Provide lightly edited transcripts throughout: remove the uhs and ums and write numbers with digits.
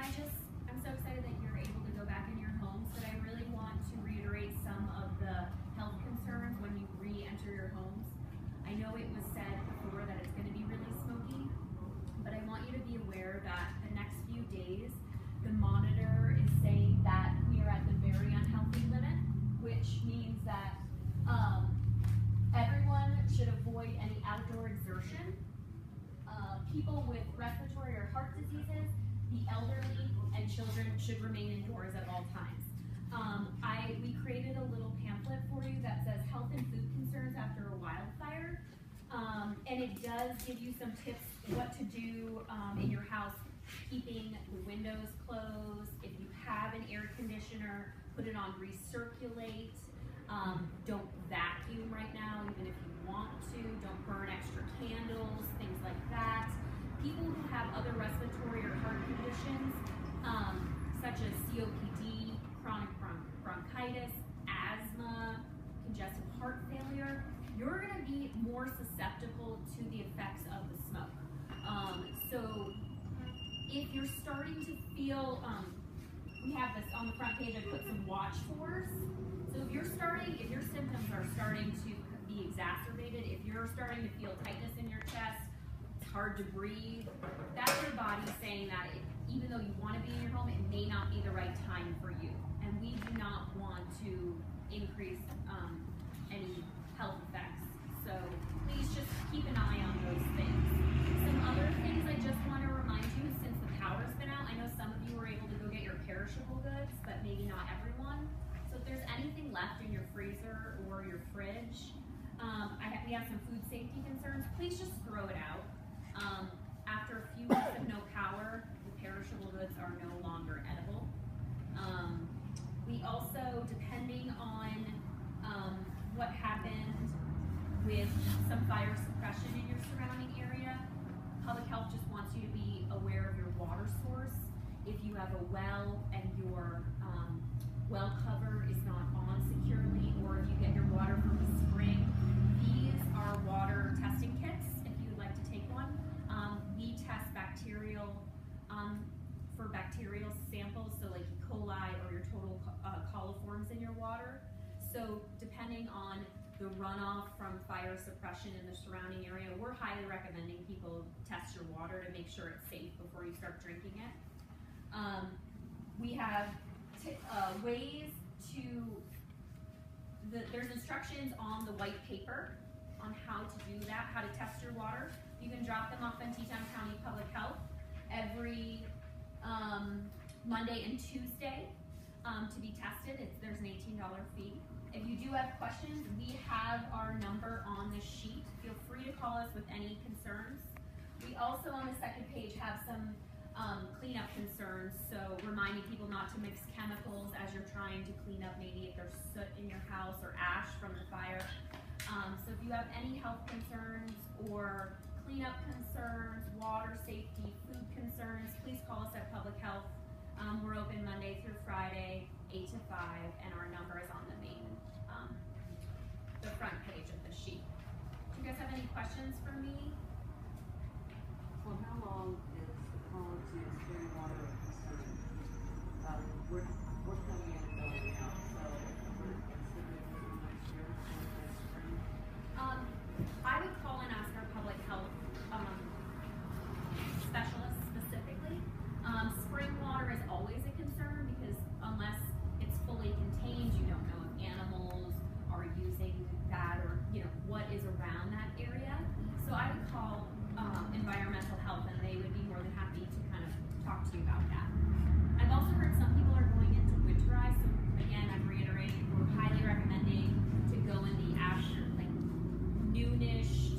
I'm so excited that you're able to go back in your homes, but I really want to reiterate some of the health concerns when you re-enter your homes. I know it was said before that it's going to be really smoky, but I want you to be aware that the next few days, the monitor is saying that we are at the very unhealthy limit, which means that everyone should avoid any outdoor exertion. People with respiratory or heart diseases, the elderly, and children should remain indoors at all times. We created a little pamphlet for you that says health and food concerns after a wildfire, and it does give you some tips what to do in your house, keeping the windows closed. If you have an air conditioner, put it on recirculate. Don't vacuum right now, even if you want to. Don't burn extra candles, things like that. People who have other respiratory or heart conditions, such as COPD, chronic bronchitis, asthma, congestive heart failure, you're going to be more susceptible to the effects of the smoke. So if you're starting to feel, we have this on the front page, I put some watch fors. So if your symptoms are starting to be exacerbated, if you're starting to feel tightness in your chest, it's hard to breathe, that's your body saying that even though you want to be in your home, it may not be the right time for you. And we do not want to increase any health effects. So please just keep an eye on those things. Some other things I just want to remind you, since the power's been out, I know some of you were able to go get your perishable goods, but maybe not everyone. So if there's anything left in your freezer or your fridge, we have some food safety concerns, please just throw it out. After a few weeks of no power, the perishable goods are no longer edible. We also, depending on what happened with some fire suppression in your surrounding area, Public Health just wants you to be aware of your water source. If you have a well and your well cover is not on securely, or if you get your water from a spring, these are water testing kits if you would like to take one. We test bacterial for bacterial samples, so like E. coli or your total coliforms in your water. So depending on the runoff from fire suppression in the surrounding area, we're highly recommending people test your water to make sure it's safe before you start drinking it. We have ways to, there's instructions on the white paper on how to do that, how to test your water. You can drop them off in Teton County Public Health every Monday and Tuesday to be tested. There's an $18 fee. If you do have questions, we have our number on the sheet. Feel free to call us with any concerns. We also, on the second page, have some cleanup concerns, so reminding people not to mix chemicals as you're trying to clean up, maybe if there's soot in your house or ash from the fire. So if you have any health concerns or cleanup concerns, water safety, food concerns, please call us at Public Health. We're open Monday through Friday, 8 to 5, and our number is on the main, the front page of the sheet. Do you guys have any questions for me? So how long is the call to spring water concern? We're coming in and going out, so we're considering for next year or next spring. I would call and ask our public health specialists specifically. Spring water is always a concern because unless it's fully contained, you don't know if animals are using that or what is around that area. So I would call environmental health, and they would be more than happy to kind of talk to you about that. I've also heard some people are going into winterize, so again, I'm reiterating, we're highly recommending to go in the after, like noonish,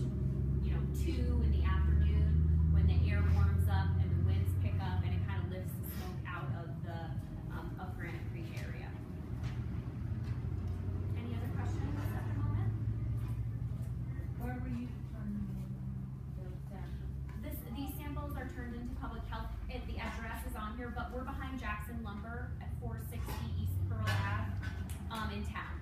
2 in the afternoon when the air warms up and the winds pick up and it kind of lifts the smoke out of the of Granite Creek area. Any other questions at the moment? Where were you turning those samples? These samples are turned into Public Health. The address is on here, but we're behind Jackson Lumber at 460 East Pearl Ave in town.